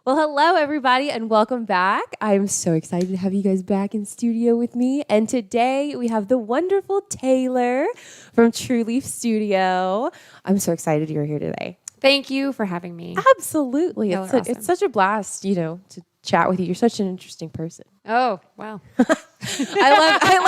Well, hello, everybody, and welcome back. I'm so excited to have you guys back in studio with me. And today we have the wonderful Taylor from True Leaf Studio. I'm so excited you're here today. Thank you for having me. Absolutely. Awesome. It's such a blast, to chat with you. You're such an interesting person. Oh, wow. I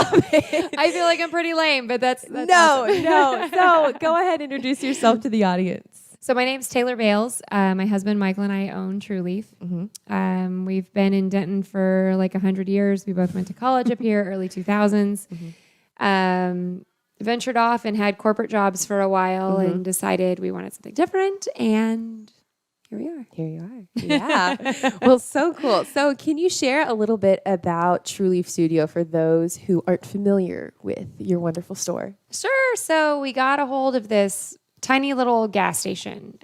love it. I feel like I'm pretty lame, but that's No. awesome. So go ahead and introduce yourself to the audience. So my name's Taylor Bales. My husband, Michael, and I own True Leaf. Mm-hmm. We've been in Denton for like 100 years. We both went to college up here, early 2000s. Mm-hmm. Ventured off and had corporate jobs for a while and decided we wanted something different. And here we are. Here you are. Yeah. Well, so cool. So can you share a little bit about True Leaf Studio for those who aren't familiar with your wonderful store? Sure. So we got a hold of this tiny little gas station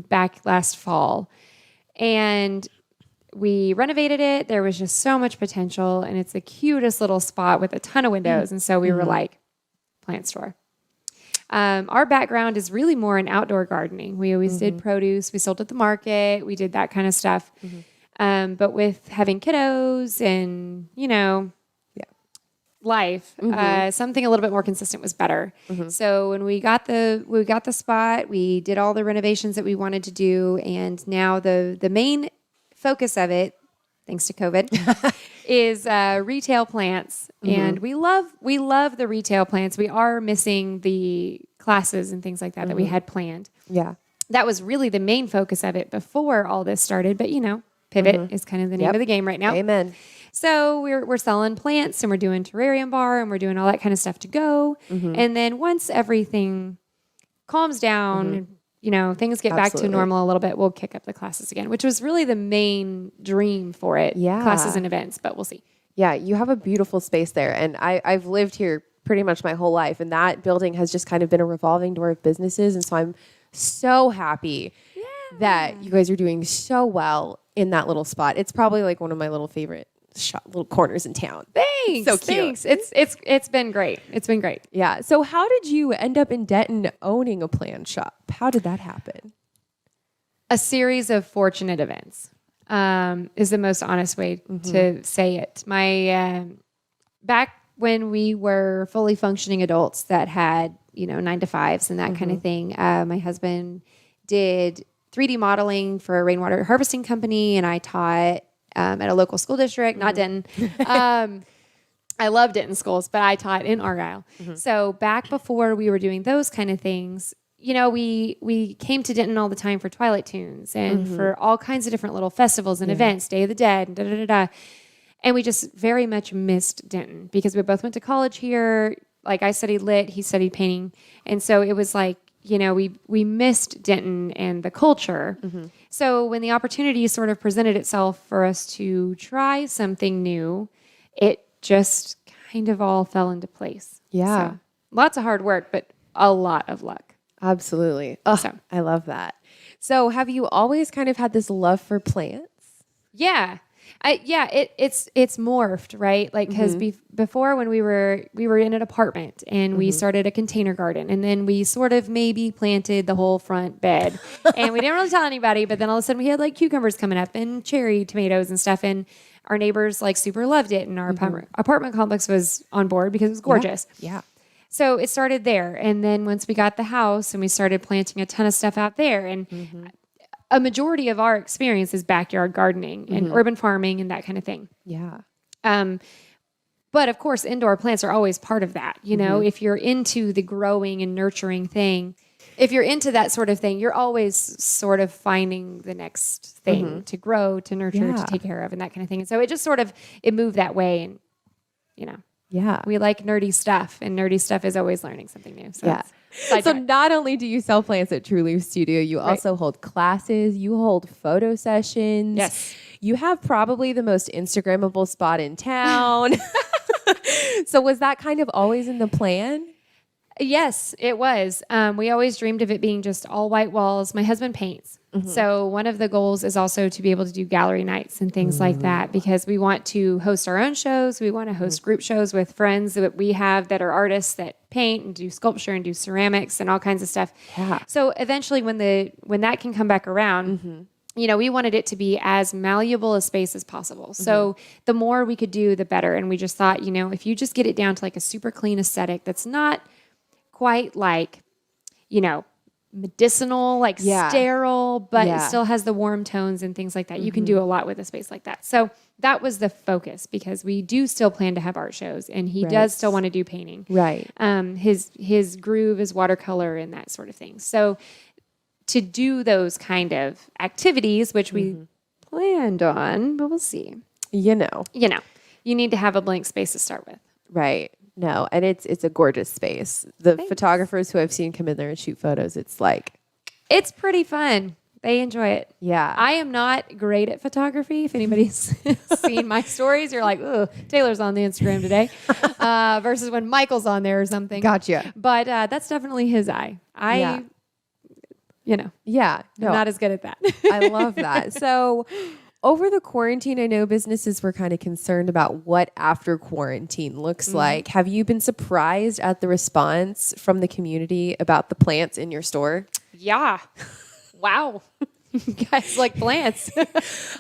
back last fall. And we renovated it. There was just so much potential. And it's the cutest little spot with a ton of windows. And so we were like, plant store. Our background is really more in outdoor gardening. We always did produce. We sold at the market. We did that kind of stuff. But with having kiddos and, life, something a little bit more consistent was better. So when we got the spot, we did all the renovations that we wanted to do. And now the main focus of it, thanks to COVID, is retail plants. And we love the retail plants. We are missing the classes and things like that that we had planned. Yeah. That was really the main focus of it before all this started. But, pivot is kind of the name of the game right now. Amen. So we're selling plants and we're doing terrarium bar and we're doing all that kind of stuff to go. And then once everything calms down, things get back to normal a little bit, we'll kick up the classes again, which was really the main dream for it. Yeah. Classes and events, but we'll see. Yeah. You have a beautiful space there. And I've lived here pretty much my whole life. And that building has just kind of been a revolving door of businesses. And so I'm so happy that you guys are doing so well in that little spot. It's probably like one of my little favorite little corners in town. Thanks. So cute. Thanks. It's been great. It's been great. Yeah. So how did you end up in Denton owning a plant shop? How did that happen? A series of fortunate events is the most honest way to say it. My back when we were fully functioning adults that had 9-to-5s and that kind of thing, my husband did 3D modeling for a rainwater harvesting company, and I taught at a local school district, not Denton. I love Denton schools, but I taught in Argyle. So back before we were doing those kind of things, we came to Denton all the time for Twilight Tunes and for all kinds of different little festivals and events, Day of the Dead, and da-da-da-da. And we just very much missed Denton because we both went to college here. Like I studied lit, he studied painting. And so it was like, we missed Denton and the culture. So when the opportunity sort of presented itself for us to try something new, it just kind of all fell into place. Yeah. So, lots of hard work, but a lot of luck. Absolutely. Oh, So. I love that. So have you always kind of had this love for plants? Yeah. It's morphed, right? Like, cause before when we were in an apartment and we started a container garden and then we sort of maybe planted the whole front bed and we didn't really tell anybody, but then all of a sudden we had like cucumbers coming up and cherry tomatoes and stuff. And our neighbors like super loved it. And our apartment complex was on board because it was gorgeous. Yeah. So it started there. And then once we got the house and we started planting a ton of stuff out there and a majority of our experience is backyard gardening and urban farming and that kind of thing. Yeah. But of course, indoor plants are always part of that. If you're into the growing and nurturing thing, if you're into that sort of thing, you're always sort of finding the next thing to grow, to nurture, to take care of and that kind of thing. And so it just sort of, it moved that way. And, Yeah. we like nerdy stuff and nerdy stuff is always learning something new. So Yeah. So not only do you sell plants at True Leaf Studio, you also hold classes, you hold photo sessions. Yes. You have probably the most Instagrammable spot in town. So was that kind of always in the plan? Yes, it was. We always dreamed of it being just all white walls. My husband paints. So one of the goals is also to be able to do gallery nights and things like that because we want to host our own shows. We want to host group shows with friends that we have that are artists that paint and do sculpture and do ceramics and all kinds of stuff. Yeah. So eventually when that can come back around, we wanted it to be as malleable a space as possible. So the more we could do, the better. And we just thought, if you just get it down to like a super clean aesthetic, that's not quite like, medicinal, like sterile, but it still has the warm tones and things like that. You can do a lot with a space like that. So that was the focus, because we do still plan to have art shows, and he does still want to do painting. Right. His groove is watercolor and that sort of thing. So to do those kind of activities, which we planned on, but we'll see. You need to have a blank space to start with. Right. No, and it's a gorgeous space. The photographers who I've seen come in there and shoot photos, it's pretty fun. They enjoy it. Yeah. I am not great at photography. If anybody's seen my stories, you're like, oh, Taylor's on the Instagram today, versus when Michael's on there or something. Gotcha. But that's definitely his eye. I'm not as good at that. I love that. So over the quarantine, I know businesses were kind of concerned about what after quarantine looks like. Have you been surprised at the response from the community about the plants in your store? Yeah. Wow. You guys like plants.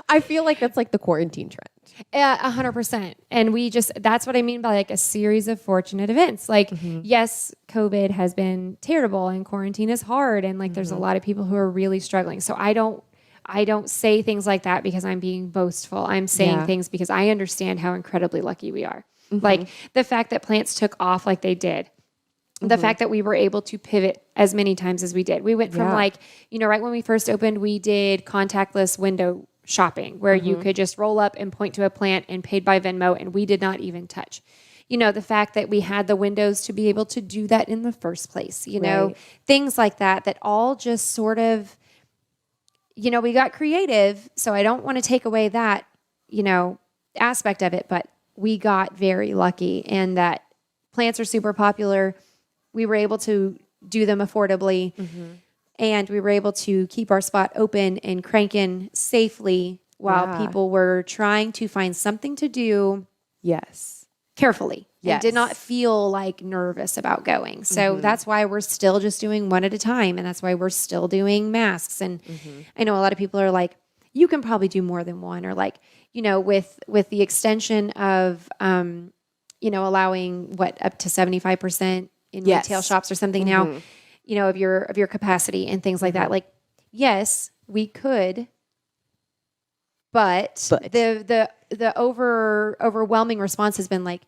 I feel like that's like the quarantine trend. 100%. And that's what I mean by like a series of fortunate events. Like, yes, COVID has been terrible and quarantine is hard. And like, there's a lot of people who are really struggling. So I don't say things like that because I'm being boastful. I'm saying things because I understand how incredibly lucky we are. Like the fact that plants took off like they did. The fact that we were able to pivot as many times as we did. We went from right when we first opened, we did contactless window shopping where you could just roll up and point to a plant and paid by Venmo, and we did not even touch. The fact that we had the windows to be able to do that in the first place, things like that all just sort of, we got creative. So I don't want to take away that, aspect of it, but we got very lucky, and that plants are super popular. We were able to do them affordably, and we were able to keep our spot open and cranking safely while people were trying to find something to do. Yes. Carefully. Yes. And did not feel like nervous about going. So that's why we're still just doing one at a time. And that's why we're still doing masks. And I know a lot of people are like, you can probably do more than one, or like, with the extension of, allowing up to 75% in retail shops or something now, of your capacity and things like that. Like, yes, we could, but the overwhelming response has been like,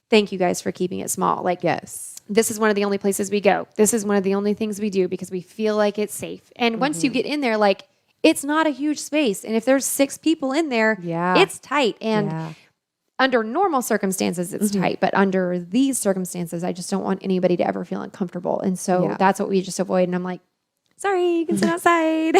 thank you guys for keeping it small. Like, yes, this is one of the only places we go. This is one of the only things we do because we feel like it's safe. And once you get in there, like, it's not a huge space. And if there's 6 people in there, it's tight. And under normal circumstances, it's tight. But under these circumstances, I just don't want anybody to ever feel uncomfortable. And so that's what we just avoid. And I'm like, sorry, you can sit outside.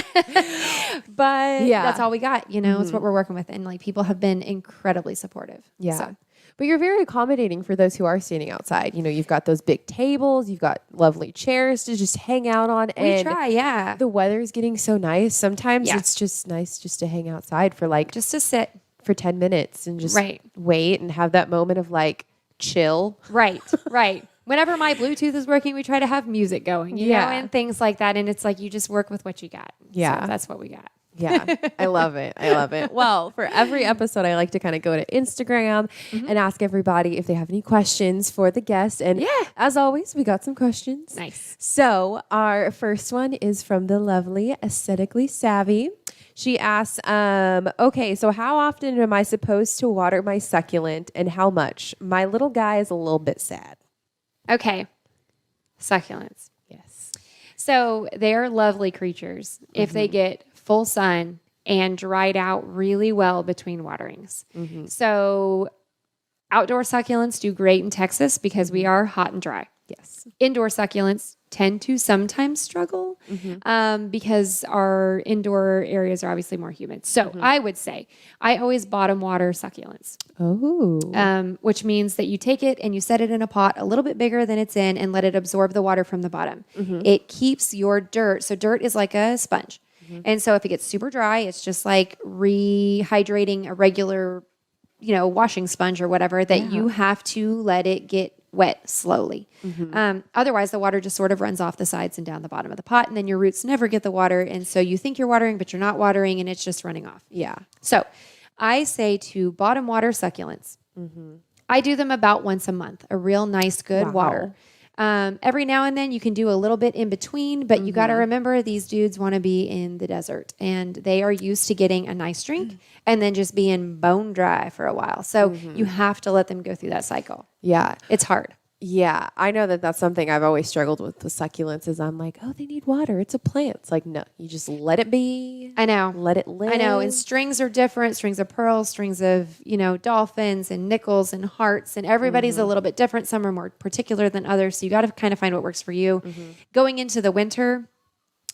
But that's all we got. It's what we're working with. And like, people have been incredibly supportive. Yeah. So. But you're very accommodating for those who are standing outside. You've got those big tables, you've got lovely chairs to just hang out on. We try, the weather is getting so nice. Sometimes it's just nice just to hang outside for like, just to sit for 10 minutes and just wait and have that moment of like chill. Right. Whenever my Bluetooth is working, we try to have music going, you know, and things like that. And it's like, you just work with what you got. Yeah. So that's what we got. Yeah. I love it. Well, for every episode, I like to kind of go to Instagram and ask everybody if they have any questions for the guests. And as always, we got some questions. Nice. So our first one is from the lovely Aesthetically Savvy. She asks, okay, so how often am I supposed to water my succulent and how much? My little guy is a little bit sad. Okay. Succulents. Yes. So they're lovely creatures if they get full sun and dried out really well between waterings. So outdoor succulents do great in Texas because we are hot and dry. Yes. Indoor succulents tend to sometimes struggle because our indoor areas are obviously more humid. So I would say I always bottom water succulents. Oh. Which means that you take it and you set it in a pot a little bit bigger than it's in and let it absorb the water from the bottom. It keeps your dirt. So dirt is like a sponge. And so if it gets super dry, it's just like rehydrating a regular, washing sponge or whatever that you have to let it get wet slowly. Otherwise, the water just sort of runs off the sides and down the bottom of the pot, and then your roots never get the water. And so you think you're watering, but you're not watering, and it's just running off. Yeah. So I say to bottom water succulents. I do them about once a month, a real nice, good water. Every now and then you can do a little bit in between, but you got to remember these dudes want to be in the desert and they are used to getting a nice drink and then just being bone dry for a while. So you have to let them go through that cycle. Yeah. It's hard. Yeah, I know that that's something I've always struggled with succulents is I'm like, oh, they need water. It's a plant. It's like, no, you just let it be. I know. Let it live. I know. And strings are different. Strings of pearls, strings of, dolphins and nickels and hearts. And everybody's a little bit different. Some are more particular than others. So you got to kind of find what works for you. Going into the winter,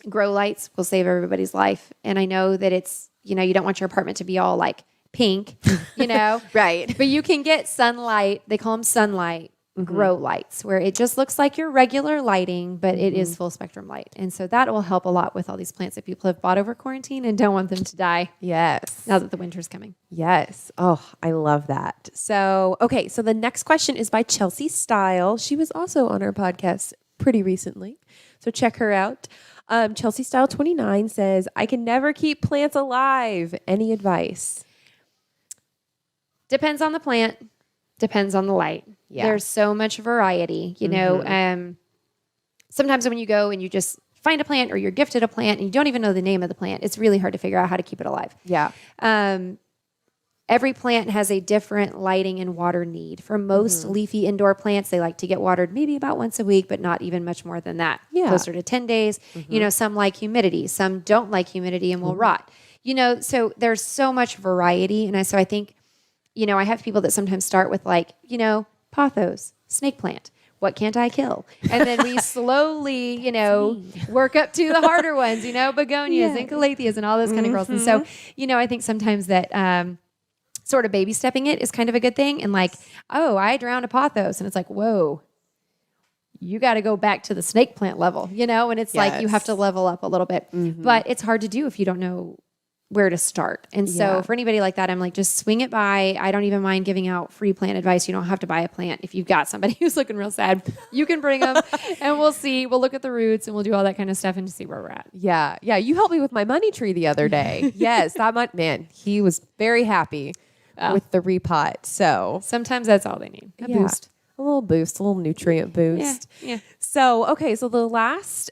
grow lights will save everybody's life. And I know that it's, you don't want your apartment to be all like pink, Right. But you can get sunlight. They call them sunlight. Grow lights where it just looks like your regular lighting, but it is full spectrum light. And so that will help a lot with all these plants that people have bought over quarantine and don't want them to die. Yes. Now that the winter's coming. Yes. Oh, I love that. So, okay. So the next question is by Chelsea Style. She was also on our podcast pretty recently. So check her out. Chelsea Style 29 says, I can never keep plants alive. Any advice? Depends on the plant. Depends on the light. Yeah. There's so much variety, sometimes when you go and you just find a plant or you're gifted a plant and you don't even know the name of the plant, it's really hard to figure out how to keep it alive. Yeah. Every plant has a different lighting and water need. For most leafy indoor plants, they like to get watered maybe about once a week, but not even much more than that. Yeah. Closer to 10 days. Some like humidity, some don't like humidity and will rot. So there's so much variety. And so I think, I have people that sometimes start with pothos, snake plant. What can't I kill? And then we slowly, work up to the harder ones, begonias and calatheas and all those kind of girls. And so, I think sometimes that sort of baby stepping it is kind of a good thing. And like, oh, I drowned a pothos. And it's like, whoa, you got to go back to the snake plant level, and it's like you have to level up a little bit. But it's hard to do if you don't know where to start. And so for anybody like that, I'm like, just swing it by. I don't even mind giving out free plant advice. You don't have to buy a plant. If you've got somebody who's looking real sad, you can bring them and we'll see. We'll look at the roots and we'll do all that kind of stuff and to see where we're at. Yeah. Yeah. You helped me with my money tree the other day. Yes. Man, he was very happy with the repot. So sometimes that's all they need. A boost. A little boost, a little nutrient boost. Yeah. So, okay. So the last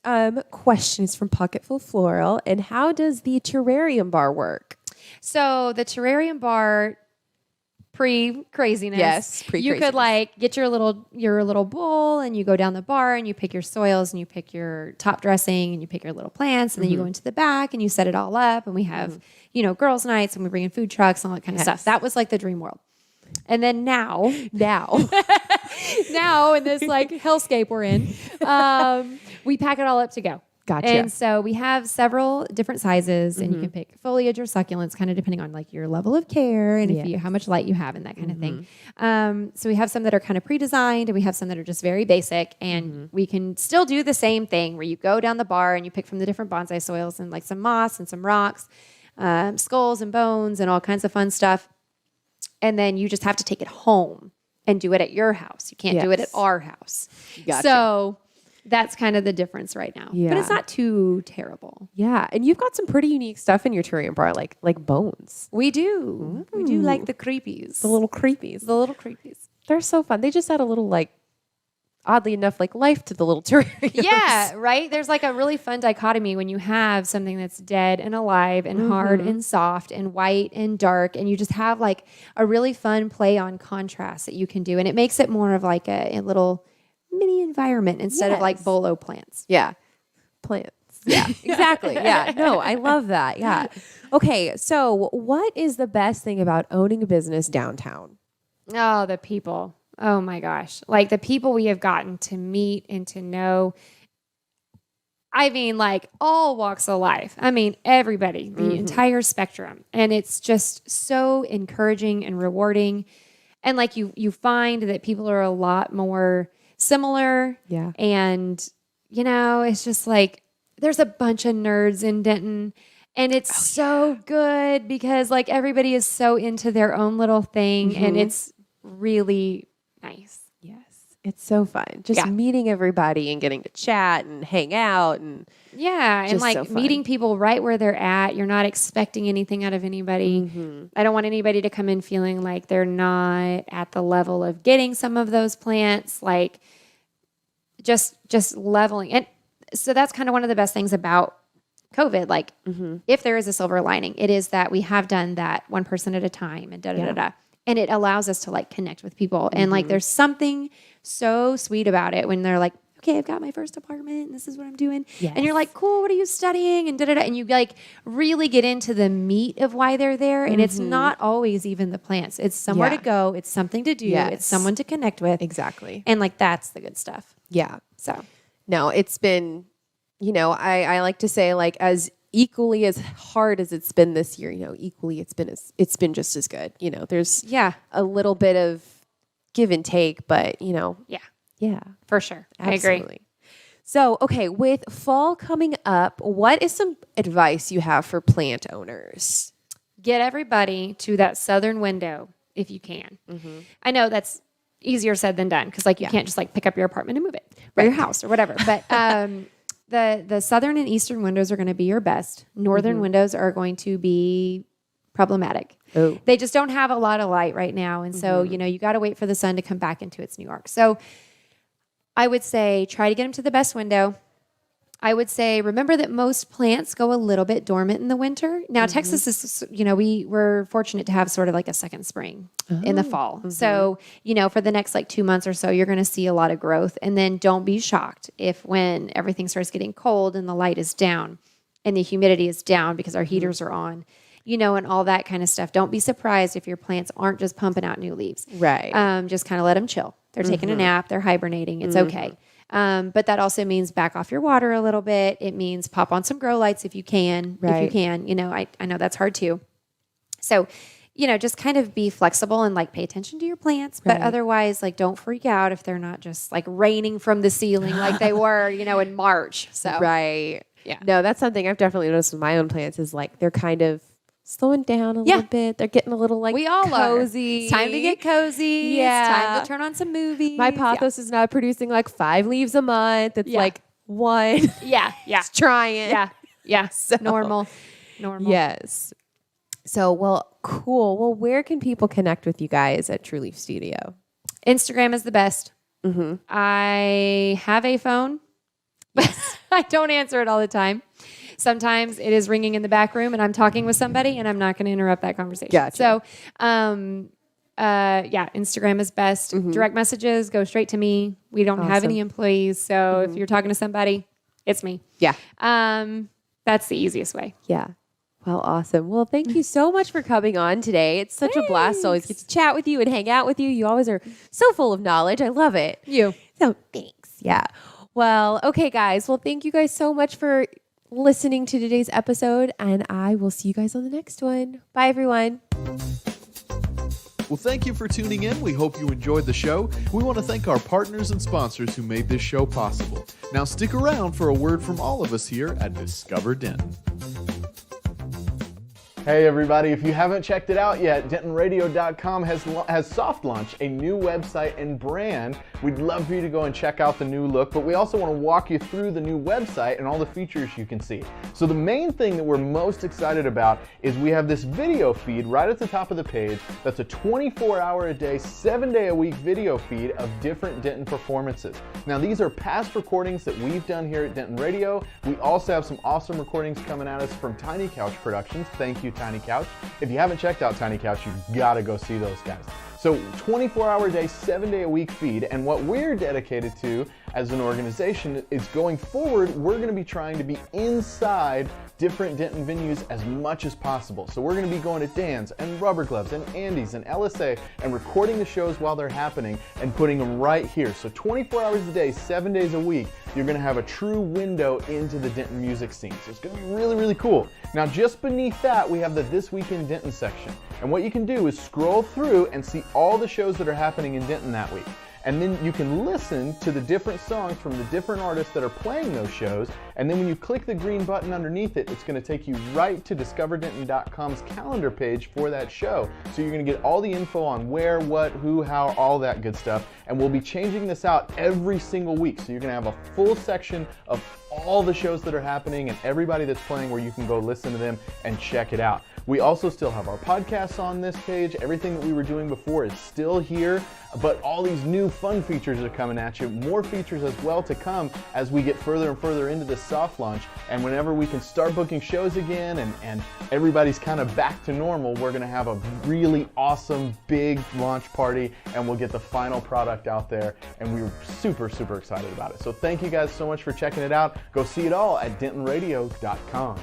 question is from Pocketful Floral. And how does the terrarium bar work? So the terrarium bar, pre-craziness. Yes, pre-craziness. You could get your little bowl and you go down the bar and you pick your soils and you pick your top dressing and you pick your little plants and then you go into the back and you set it all up and we have, girls' nights and we bring in food trucks and all that kind of stuff. That was like the dream world. And then now in this hellscape we're in, we pack it all up to go. Gotcha. And so we have several different sizes and you can pick foliage or succulents kind of depending on your level of care and how much light you have and that kind of thing. So we have some that are kind of pre-designed and we have some that are just very basic and we can still do the same thing where you go down the bar and you pick from the different bonsai soils and some moss and some rocks, skulls and bones and all kinds of fun stuff. And then you just have to take it home and do it at your house. You can't do it at our house. Gotcha. So that's kind of the difference right now. Yeah. But it's not too terrible. Yeah. And you've got some pretty unique stuff in your terrarium bar, like bones. We do. We do like the creepies. The little creepies. They're so fun. They just add a little oddly enough, life to the little terrariums. Yeah, right? There's a really fun dichotomy when you have something that's dead and alive and hard and soft and white and dark. And you just have a really fun play on contrast that you can do. And it makes it more of a little mini environment instead of bolo plants. Yeah. Plants. Yeah, exactly. Yeah. No, I love that. Yeah. Okay. So what is the best thing about owning a business downtown? Oh, the people. Oh my gosh. The people we have gotten to meet and to know. I mean, all walks of life. I mean, everybody, the entire spectrum. And it's just so encouraging and rewarding. And you find that people are a lot more similar. Yeah. And, it's just there's a bunch of nerds in Denton. And it's so good because everybody is so into their own little thing. And it's really nice. Yes. It's so fun. Just meeting everybody and getting to chat and hang out and and like meeting people right where they're at. You're not expecting anything out of anybody. I don't want anybody to come in feeling like they're not at the level of getting some of those plants, like just leveling. And so that's kind of one of the best things about COVID. Like if there is a silver lining, it is that we have done that one person at a time and and it allows us to like connect with people. And like, there's something so sweet about it when they're like, okay, I've got my first apartment and this is what I'm doing. Yes. And you're like, cool, what are you studying? And and you like really get into the meat of why they're there. And it's not always even the plants. It's somewhere to go. It's something to do. It's someone to connect with. Exactly. And like, that's the good stuff. Yeah. So no, it's been, I like to say like as equally as hard as it's been this year, equally it's been just as good. There's a little bit of give and take, but yeah, for sure. Absolutely. I agree. So, okay, with fall coming up, what is some advice you have for plant owners? Get everybody to that southern window if you can. I know that's easier said than done because like you can't just like pick up your apartment and move it or your house or whatever. But the southern and eastern windows are going to be your best. Northern windows are going to be problematic. Oh. They just don't have a lot of light right now. And so, you got to wait for the sun to come back into its new arc. So I would say try to get them to the best window. I would say remember that most plants go a little bit dormant in the winter. Now, Texas is, we're fortunate to have sort of like a second spring in the fall. So, for the next like 2 months or so, you're going to see a lot of growth. And then don't be shocked if when everything starts getting cold and the light is down and the humidity is down because our heaters are on, and all that kind of stuff. Don't be surprised if your plants aren't just pumping out new leaves. Right. Just kind of let them chill. They're taking a nap. They're hibernating. It's okay. But that also means back off your water a little bit. It means pop on some grow lights if you can. Right. If you can, I know that's hard too. So, just kind of be flexible and like pay attention to your plants. But otherwise, like don't freak out if they're not just like raining from the ceiling like they were, in March. So right. Yeah. No, that's something I've definitely noticed with my own plants is like they're kind of slowing down a little bit. They're getting a little like we all cozy. It's time to get cozy. Yeah. It's time to turn on some movies. My pothos is not producing like 5 leaves a month. It's like 1. Yeah. It's trying. Yeah. So, normal. Yes. So, well, cool. Well, where can people connect with you guys at True Leaf Studio? Instagram is the best. I have a phone. I don't answer it all the time. Sometimes it is ringing in the back room and I'm talking with somebody and I'm not going to interrupt that conversation. Gotcha. So, Instagram is best. Direct messages go straight to me. We don't have any employees. So if you're talking to somebody, it's me. Yeah. That's the easiest way. Yeah. Well, awesome. Well, thank you so much for coming on today. It's such a blast to always get to chat with you and hang out with you. You always are so full of knowledge. I love it. So thanks. Yeah. Well, okay, guys. Well, thank you guys so much for listening to today's episode, and I will see you guys on the next one. Bye, everyone. Well, thank you for tuning in. We hope you enjoyed the show. We want to thank our partners and sponsors who made this show possible. Now stick around for a word from all of us here at Discover Denton. Hey everybody, if you haven't checked it out yet, DentonRadio.com has soft launched a new website and brand. We'd love for you to go and check out the new look, but we also want to walk you through the new website and all the features you can see. So the main thing that we're most excited about is we have this video feed right at the top of the page that's a 24-hour-a-day, 7-day-a-week video feed of different Denton performances. Now these are past recordings that we've done here at Denton Radio. We also have some awesome recordings coming at us from Tiny Couch Productions. Thank you, Tiny Couch. If you haven't checked out Tiny Couch, you've got to go see those guys. So 24-hour-a-day, 7-day-a-week feed, and what we're dedicated to as an organization is going forward, we're going to be trying to be inside different Denton venues as much as possible. So we're going to be going to Dan's and Rubber Gloves and Andy's and LSA and recording the shows while they're happening and putting them right here. So 24 hours a day, 7 days a week, you're going to have a true window into the Denton music scene. So it's going to be really, really cool. Now just beneath that, we have the This Week in Denton section. And what you can do is scroll through and see all the shows that are happening in Denton that week. And then you can listen to the different songs from the different artists that are playing those shows, And then when you click the green button underneath it, it's going to take you right to discoverdenton.com's calendar page for that show. So you're going to get all the info on where, what, who, how, all that good stuff. And we'll be changing this out every single week. So you're going to have a full section of all the shows that are happening and everybody that's playing where you can go listen to them and check it out. We also still have our podcasts on this page. Everything that we were doing before is still here, but all these new fun features are coming at you. More features as well to come as we get further and further into this soft launch. And whenever we can start booking shows again and everybody's kind of back to normal, we're gonna have a really awesome big launch party and we'll get the final product out there. And we're super, super excited about it. So thank you guys so much for checking it out. Go see it all at dentonradio.com.